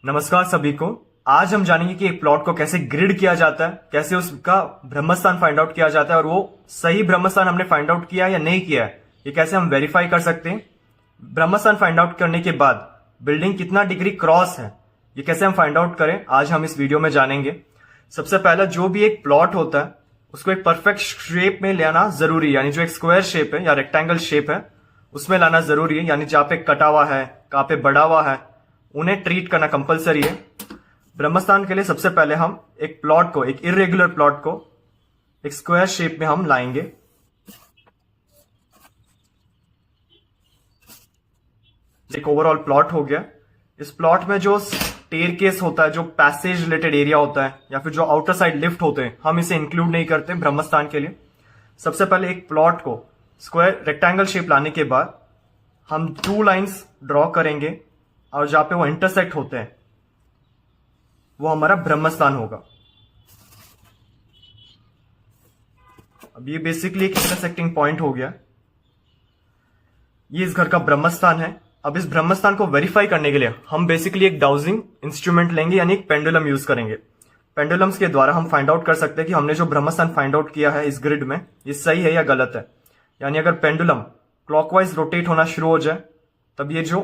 नमस्कार सभी को। आज हम जानेंगे कि एक प्लॉट को कैसे ग्रिड किया जाता है, कैसे उसका ब्रह्मस्थान फाइंड आउट किया जाता है और वो सही ब्रह्मस्थान हमने फाइंड आउट किया या नहीं किया है, ये कैसे हम वेरीफाई कर सकते हैं। ब्रह्मस्थान फाइंड आउट करने के बाद बिल्डिंग कितना डिग्री क्रॉस है, ये कैसे हम फाइंड आउट करें, आज हम इस वीडियो में जानेंगे। सबसे पहला, जो भी एक प्लॉट होता है उसको एक परफेक्ट शेप में लाना जरूरी है, यानी जो एक स्क्वायर शेप है या रेक्टेंगल शेप है उसमें लाना जरूरी है। यानी जहां पे कटा हुआ है, कहां पे बड़ा हुआ है, उन्हें ट्रीट करना कंपलसरी है। ब्रह्मस्थान के लिए सबसे पहले हम एक प्लॉट को, एक इरेगुलर प्लॉट को एक स्क्वायर शेप में हम लाएंगे। एक ओवरऑल प्लॉट हो गया। इस प्लॉट में जो स्टेयरकेस होता है, जो पैसेज रिलेटेड एरिया होता है या फिर जो आउटर साइड लिफ्ट होते हैं, हम इसे इंक्लूड नहीं करते ब्रह्मस्थान के लिए। सबसे पहले एक प्लॉट को स्क्वायर रेक्टेंगल शेप लाने के बाद हम 2 लाइंस ड्रॉ करेंगे और जहां पे वो इंटरसेक्ट होते हैं वो हमारा ब्रह्मस्थान होगा। अब ये बेसिकली एक इंटरसेक्टिंग पॉइंट हो गया। ये इस घर का ब्रह्मस्थान है। अब इस ब्रह्मस्थान को वेरीफाई करने के लिए हम बेसिकली एक डाउजिंग इंस्ट्रूमेंट लेंगे, यानी एक पेंडुलम यूज करेंगे। पेंडुलम्स के द्वारा हम फाइंड आउट कर सकते हैं कि हमने जो ब्रह्मस्थान फाइंड आउट किया है इस ग्रिड में, ये सही है या गलत है। यानी अगर पेंडुलम क्लॉकवाइज रोटेट होना शुरू हो जाए तब ये जो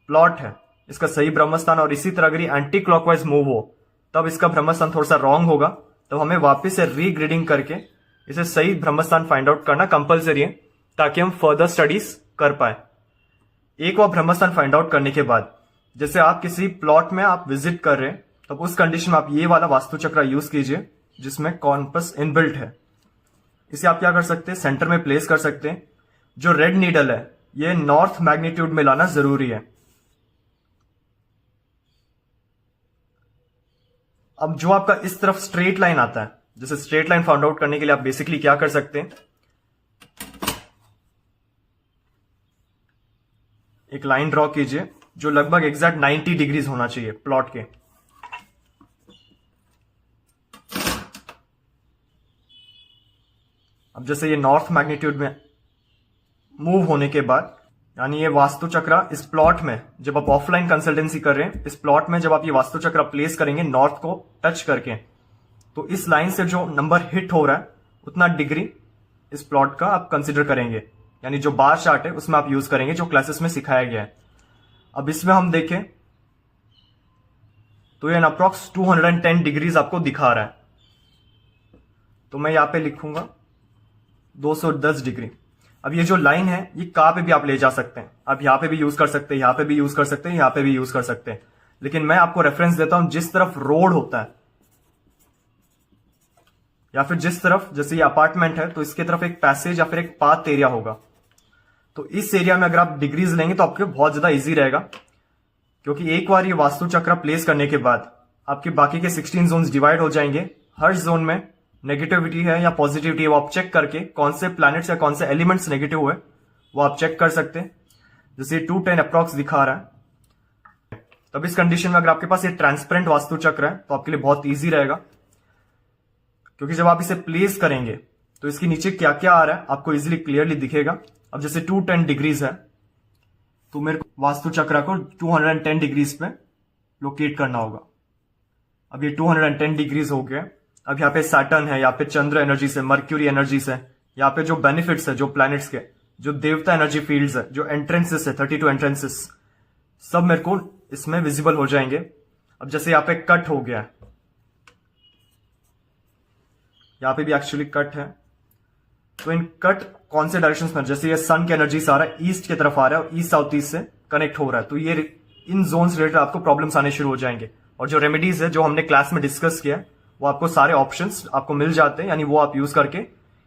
प्लॉट है इसका सही ब्रह्मस्थान, और इसी तरह अगर ये एंटी क्लॉकवाइज मूव हो तब इसका ब्रह्मस्थान थोड़ा सा रॉन्ग होगा। तो हमें वापस से रीग्रिडिंग करके इसे सही ब्रह्मस्थान फाइंड आउट करना कंपलसरी है, ताकि हम फर्दर स्टडीज कर पाए। एक बार ब्रह्मस्थान फाइंड आउट करने के बाद, जैसे आप किसी प्लॉट में आप विजिट कर रहे हैं, तब उस कंडीशन में आप ये वाला वास्तु चक्र यूज कीजिए जिसमें कॉम्पस इनबिल्ट है। इसे आप क्या कर सकते हैं, सेंटर में प्लेस कर सकते हैं। जो रेड नीडल है ये नॉर्थ मैग्नीट्यूड में लाना जरूरी है। अब जो आपका इस तरफ स्ट्रेट लाइन आता है, जैसे स्ट्रेट लाइन फाइंड आउट करने के लिए आप बेसिकली क्या कर सकते हैं, एक लाइन ड्रॉ कीजिए जो लगभग एग्जैक्ट 90 डिग्रीज होना चाहिए प्लॉट के। अब जैसे ये नॉर्थ मैग्नीट्यूड में मूव होने के बाद, यानी ये वास्तु चक्र इस प्लॉट में, जब आप ऑफलाइन कंसल्टेंसी कर रहे हैं, इस प्लॉट में जब आप ये वास्तु चक्र प्लेस करेंगे नॉर्थ को टच करके, तो इस लाइन से जो नंबर हिट हो रहा है उतना डिग्री इस प्लॉट का आप कंसिडर करेंगे। यानी जो बार चार्ट है उसमें आप यूज करेंगे जो क्लासेस में सिखाया गया है। अब इसमें हम देखें तो ये अप्रॉक्स 210 डिग्रीज आपको दिखा रहा है। तो मैं यहां पे लिखूंगा 210 डिग्री। अब ये जो लाइन है ये कहां पे भी आप ले जा सकते हैं। आप यहां पे भी यूज कर सकते हैं, यहां पे भी यूज कर सकते हैं, यहां पे भी यूज कर सकते हैं। लेकिन मैं आपको रेफरेंस देता हूं जिस तरफ रोड होता है या फिर जिस तरफ, जैसे ये अपार्टमेंट है तो इसके तरफ एक पैसेज या फिर एक पाथ एरिया होगा। तो इस एरिया में अगर आप डिग्रीज लेंगे तो आपके बहुत ज्यादा इजी रहेगा, क्योंकि एक बार ये वास्तु चक्र प्लेस करने के बाद आपके बाकी के 16 जोन्स डिवाइड हो जाएंगे। हर जोन में नेगेटिविटी है या पॉजिटिविटी है वो आप चेक करके, कौन से प्लैनेट्स या कौन से एलिमेंट्स नेगेटिव हुए वो आप चेक कर सकते हैं। जैसे 210 अप्रॉक्स दिखा रहा है। तब इस कंडीशन में अगर आपके पास ये ट्रांसपेरेंट वास्तु चक्र है तो आपके लिए बहुत ईजी रहेगा, क्योंकि जब आप इसे प्लेस करेंगे तो इसके नीचे क्या क्या आ रहा है आपको इजीली क्लियरली दिखेगा। अब जैसे 210 डिग्रीज है तो मेरे को वास्तु चक्र को 210 डिग्रीज पे लोकेट करना होगा। अब ये 210 डिग्रीज हो गया। अब यहाँ पे सैटर्न है, यहाँ पे चंद्र एनर्जी से, मर्क्यूरी एनर्जी से, यहाँ पे जो बेनिफिट्स है, जो प्लैनेट्स के, जो देवता एनर्जी फील्ड्स है, जो एंट्रेंसेस है, 32 एंट्रेंसेस, सब मेरे को इसमें विजिबल हो जाएंगे। अब जैसे यहाँ पे कट हो गया, यहाँ पे भी एक्चुअली कट है, तो इन कट कौन से डायरेक्शन में, जैसे ये सन की एनर्जी से आ रहा है, ईस्ट की तरफ आ रहा है और ईस्ट साउथ ईस्ट से कनेक्ट हो रहा है, तो ये इन जोन्स रिलेटेड आपको प्रॉब्लम्स आने शुरू हो जाएंगे। और जो रेमेडीज है जो हमने क्लास में डिस्कस किया वो आपको सारे ऑप्शंस आपको मिल जाते हैं, यानी वो आप यूज करके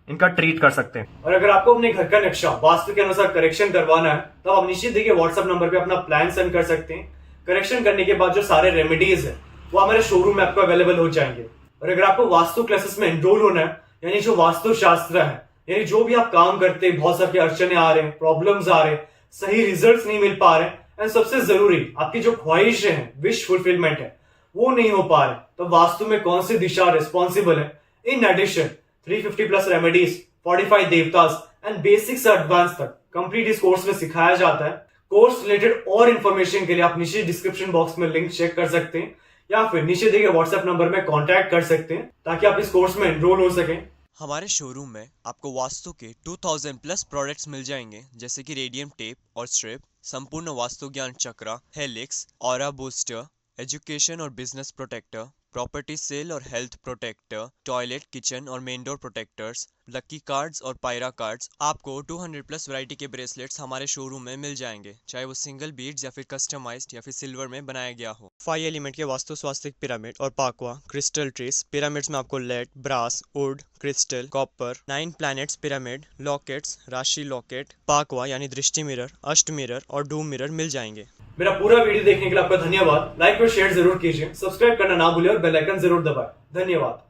इनका ट्रीट कर सकते हैं। और अगर आपको अपने घर का नक्शा वास्तु के अनुसार करेक्शन करवाना है तो आप निश्चित देखिए व्हाट्सएप नंबर पे अपना प्लान सेंड कर सकते हैं। करेक्शन करने के बाद जो सारे रेमेडीज है वो हमारे शोरूम में आपको अवेलेबल हो जाएंगे। और अगर आपको वास्तु क्लासेस में एनरोल होना है, यानी जो वास्तु शास्त्र है, यानी जो भी आप काम करते हैं, बहुत सारे अड़चने आ रहे हैं, प्रॉब्लम्स आ रहे हैं, सही रिजल्ट्स नहीं मिल पा रहे हैं, एंड सबसे जरूरी आपकी जो ख्वाहिशें हैं, विश फुलफिलमेंट है, वो नहीं हो पा रहे, तो वास्तु में कौन सी दिशा रिस्पॉन्सिबल है। इन एडिशन 350 प्लस रेमेडीज, 45 देवतास एंड बेसिक से एडवांस तक कंप्लीट इस कोर्स में सिखाया जाता है। कोर्स रिलेटेड और इन्फॉर्मेशन के लिए आप नीचे डिस्क्रिप्शन बॉक्स में लिंक चेक कर सकते हैं या फिर नीचे दिए गए व्हाट्सएप नंबर में कांटेक्ट कर सकते हैं ताकि आप इस कोर्स में एनरोल हो सकें। हमारे शोरूम में आपको वास्तु के 2000 प्लस प्रोडक्ट्स मिल जाएंगे, जैसे कि रेडियम टेप और स्ट्रिप, संपूर्ण वास्तु ज्ञान चक्रा, हेलिक्स, ऑरा बूस्टर, एजुकेशन और बिजनेस प्रोटेक्टर, प्रॉपर्टी सेल और हेल्थ प्रोटेक्टर, टॉयलेट, किचन और main door protectors, lucky cards और पायरा कार्ड्स। आपको 200 प्लस वैरायटी के ब्रेसलेट्स हमारे शोरूम में मिल जाएंगे, चाहे वो सिंगल बीड्स या फिर कस्टमाइज्ड या फिर सिल्वर में बनाया गया हो। 5 एलिमेंट के वास्तु स्वास्तिक पिरामिड और पाकवा क्रिस्टल ट्रीज पिरामिड्स में आपको lead, brass, wood, crystal, copper, 9 planets pyramid, lockets, राशि लॉकेट, पाकवा यानी दृष्टि मिरर, अष्ट मिरर और डूम मिरर मिल जाएंगे। मेरा पूरा वीडियो देखने के लिए आपका धन्यवाद। लाइक और शेयर जरूर कीजिए, सब्सक्राइब करना ना भूलिए और बेल आइकन जरूर दबाएं। धन्यवाद।